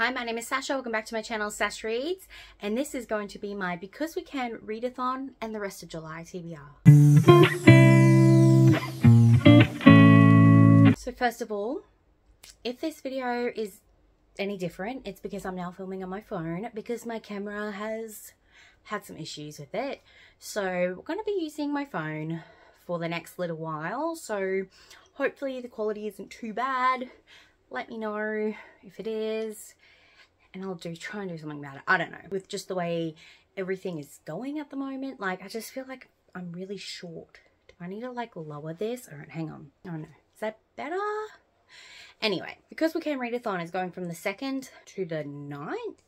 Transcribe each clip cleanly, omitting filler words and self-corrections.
Hi, my name is Sasha. Welcome back to my channel, Sash Reads, and this is going to be my Because We Can Readathon and the rest of July TBR. So first of all, if this video is any different, it's because I'm now filming on my phone because my camera has had some issues with it. So we're going to be using my phone for the next little while. So hopefully the quality isn't too bad. Let me know if it is, and I'll try and do something about it. I don't know. With just the way everything is going at the moment, like I just feel like I'm really short. Do I need to like lower this? All right, hang on. Oh no, is that better? Anyway, Because We Can Readathon is going from the 2nd to the 9th.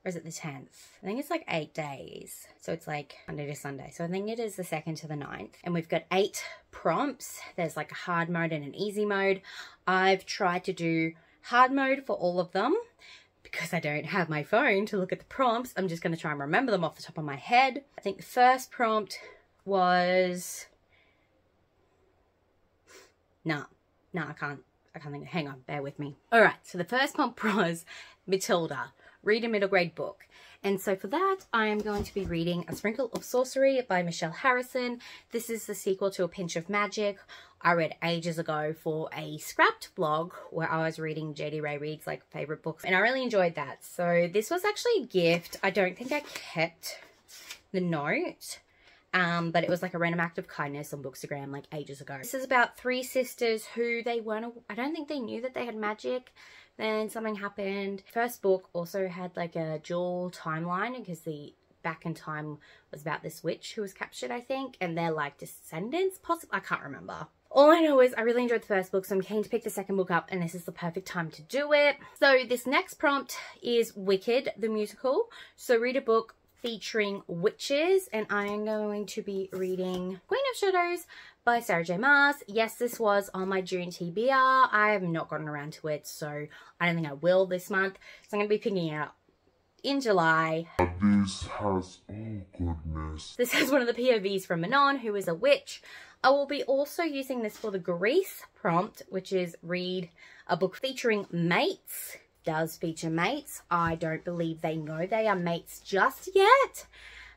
Or is it the 10th? I think it's like 8 days. So it's like Monday to Sunday. So I think it is the 2nd to the 9th. And we've got 8 prompts. There's like a hard mode and an easy mode. I've tried to do hard mode for all of them because I don't have my phone to look at the prompts. I'm just going to try and remember them off the top of my head. I think the first prompt was... No, I can't think. Hang on, bear with me. All right, so the first prompt was Matilda. Read a middle grade book. And so for that, I am going to be reading A Sprinkle of Sorcery by Michelle Harrison. This is the sequel to A Pinch of Magic. I read ages ago for a Scrapped blog where I was reading JD Ray Reid's like favorite books, and I really enjoyed that. So this was actually a gift. I don't think I kept the note, but it was like a random act of kindness on Bookstagram like ages ago. This is about 3 sisters who I don't think they knew that they had magic. Then something happened. First book also had like a dual timeline because the back in time was about this witch who was captured, I think, and they're like descendants, possibly. I can't remember. All I know is I really enjoyed the first book, so I'm keen to pick the second book up, and this is the perfect time to do it. So this next prompt is Wicked, the musical. So read a book featuring witches, and I am going to be reading Queen of Shadows by Sarah J Maas. Yes, this was on my June TBR. I have not gotten around to it, so I don't think I will this month. So I'm going to be picking it up in July. This has, oh goodness. This has one of the POVs from Manon, who is a witch. I will be also using this for the Grease prompt, which is read a book featuring mates. Does feature mates. I don't believe they know they are mates just yet,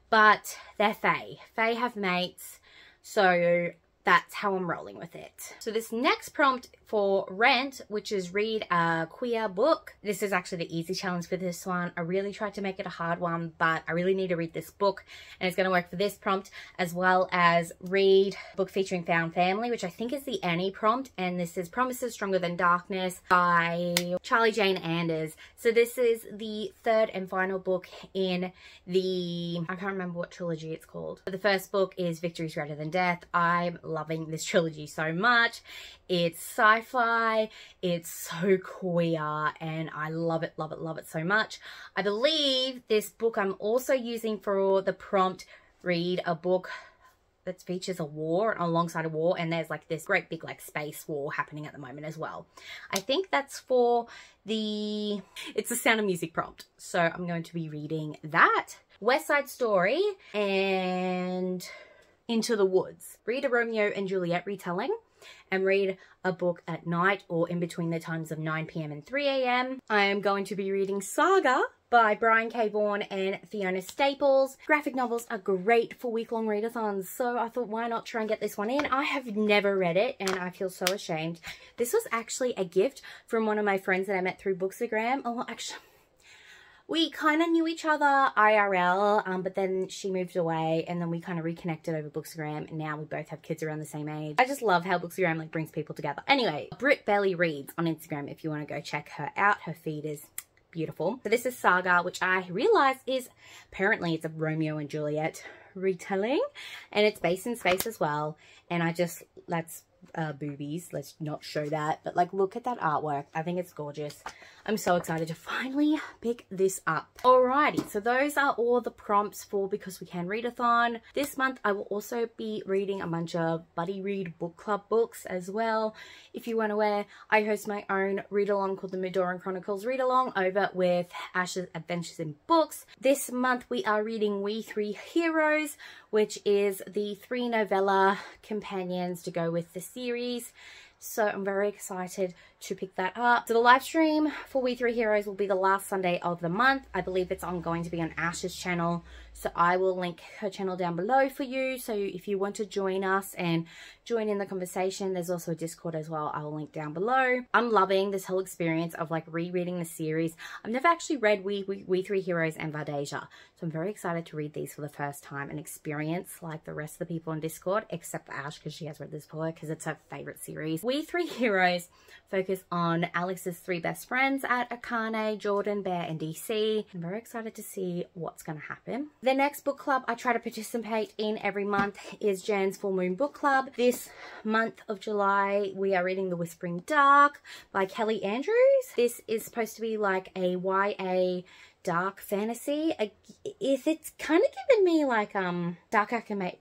but they're fae. Fae have mates, so that's how I'm rolling with it. So this next prompt for Rent, which is read a queer book. This is actually the easy challenge for this one. I really tried to make it a hard one, but I really need to read this book, and it's going to work for this prompt, as well as read a book featuring found family, which I think is the Annie prompt, and this is Promises Stronger Than Darkness by Charlie Jane Anders. So this is the 3rd and final book in the, I can't remember what trilogy it's called. But the first book is Victory's Greater Than Death. I'm loving this trilogy so much. It's sci-fi, it's so queer, and I love it, love it, love it so much. I believe this book I'm also using for the prompt, read a book that features a war, alongside a war, and there's like this great big like space war happening at the moment as well. I think that's for the, it's the Sound of Music prompt. So I'm going to be reading that. West Side Story and Into the Woods. Read a Romeo and Juliet retelling, and read a book at night or in between the times of 9 PM and 3 AM. I am going to be reading Saga by Brian K. Vaughan and Fiona Staples. Graphic novels are great for week-long readathons, so I thought why not try and get this one in. I have never read it and I feel so ashamed. This was actually a gift from one of my friends that I met through Bookstagram. Oh, actually, we kind of knew each other IRL, but then she moved away, and then we kind of reconnected over Bookstagram, and now we both have kids around the same age. I just love how Bookstagram like brings people together. Anyway, Britt Belly Reads on Instagram if you want to go check her out. Her feed is beautiful. So this is Saga, which I realized is apparently it's a Romeo and Juliet retelling, and it's based in space as well. And I just, that's boobies, let's not show that, but like look at that artwork. I think it's gorgeous. I'm so excited to finally pick this up. Alrighty, so those are all the prompts for Because We Can Readathon. This month I will also be reading a bunch of buddy read book club books as well. If you weren't aware, I host my own read along called the Midoran Chronicles Read Along over with Ash's Adventures in Books. This month we are reading We Three Heroes, which is the 3 novella companions to go with the series. So I'm very excited to pick that up. So the live stream for We Three Heroes will be the last Sunday of the month. I believe it's going to be on Ash's channel, so I will link her channel down below for you. So if you want to join us and join in the conversation, there's also a Discord as well. I will link down below. I'm loving this whole experience of like rereading the series. I've never actually read We Three Heroes and Vardasia, so I'm very excited to read these for the first time and experience like the rest of the people on Discord, except for Ash because she has read this before because it's her favorite series. We Three Heroes focus on Alex's three best friends at Akane, Jordan, Bear, and DC. I'm very excited to see what's going to happen. The next book club I try to participate in every month is Jan's Full Moon Book Club. This month of July, we are reading The Whispering Dark by Kelly Andrews. This is supposed to be like a YA dark fantasy. It's kind of given me like dark academia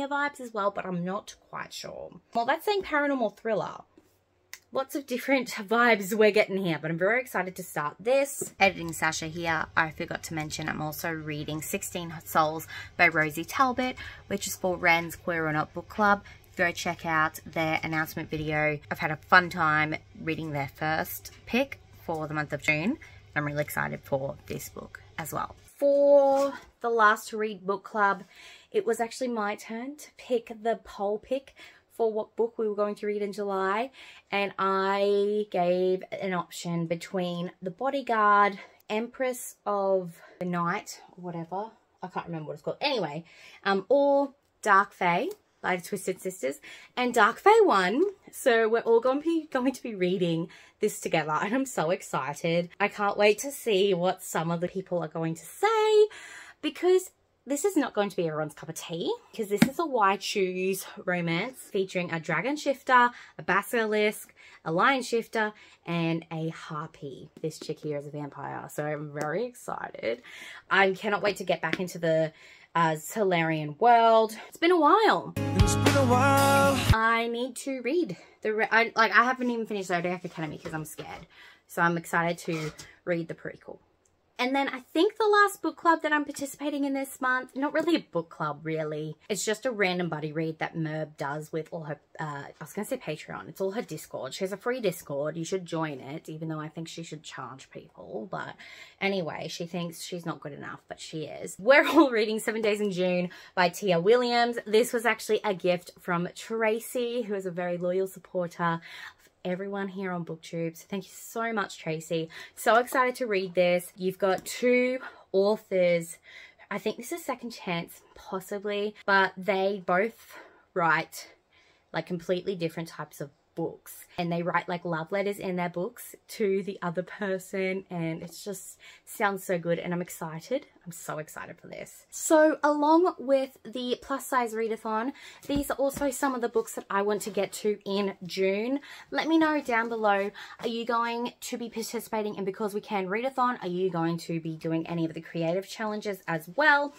vibes as well, but I'm not quite sure. Well, that's saying paranormal thriller. Lots of different vibes we're getting here, but I'm very excited to start this. Editing Sasha here. I forgot to mention I'm also reading 16 Souls by Rosie Talbot, which is for Ren's Queer or Not Book Club. Go check out their announcement video. I've had a fun time reading their first pick for the month of June. I'm really excited for this book as well. For the last to read book club, it was actually my turn to pick the poll pick for what book we were going to read in July, and I gave an option between The Bodyguard, Empress of the Night, or whatever, I can't remember what it's called, anyway, or Dark Fae by the Twisted Sisters, and Dark Fae won. So we're all going to be reading this together, and I'm so excited. I can't wait to see what some of the people are going to say, because this is not going to be everyone's cup of tea, because this is a Why Choose romance featuring a dragon shifter, a basilisk, a lion shifter, and a harpy. This chick here is a vampire, so I'm very excited. I cannot wait to get back into the Solarian world. It's been a while. I need to read I haven't even finished Zodiac Academy because I'm scared, so I'm excited to read the prequel. And then I think the last book club that I'm participating in this month, not really a book club really, it's just a random buddy read that Merb does with all her, I was going to say Patreon, it's all her Discord. She has a free Discord, you should join it, even though I think she should charge people. But anyway, she thinks she's not good enough, but she is. We're all reading 7 Days in June by Tia Williams. This was actually a gift from Tracy, who is a very loyal supporter everyone here on BookTube. So thank you so much, Tracy. So excited to read this. You've got two authors. I think this is Second Chance, possibly, but they both write like completely different types of books, and they write like love letters in their books to the other person, and it just sounds so good, and I'm excited. I'm so excited for this. So along with the plus size readathon, these are also some of the books that I want to get to in June. Let me know down below, are you going to be participating in Because We Can readathon? Are you going to be doing any of the creative challenges as well?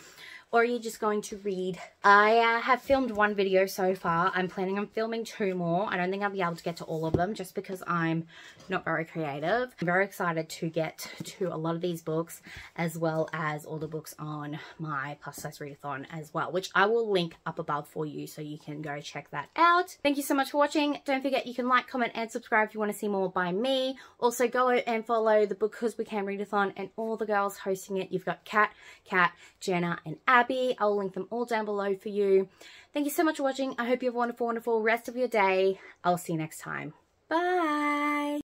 Or are you just going to read? I have filmed one video so far. I'm planning on filming 2 more. I don't think I'll be able to get to all of them just because I'm not very creative. I'm very excited to get to a lot of these books, as well as all the books on my plus size readathon as well, which I will link up above for you so you can go check that out. Thank you so much for watching. Don't forget you can like, comment, and subscribe if you want to see more by me. Also go and follow the Because We Can readathon and all the girls hosting it. You've got Kat, Jenna, and Abby. I'll link them all down below for you. Thank you so much for watching. I hope you have a wonderful, wonderful rest of your day. I'll see you next time. Bye.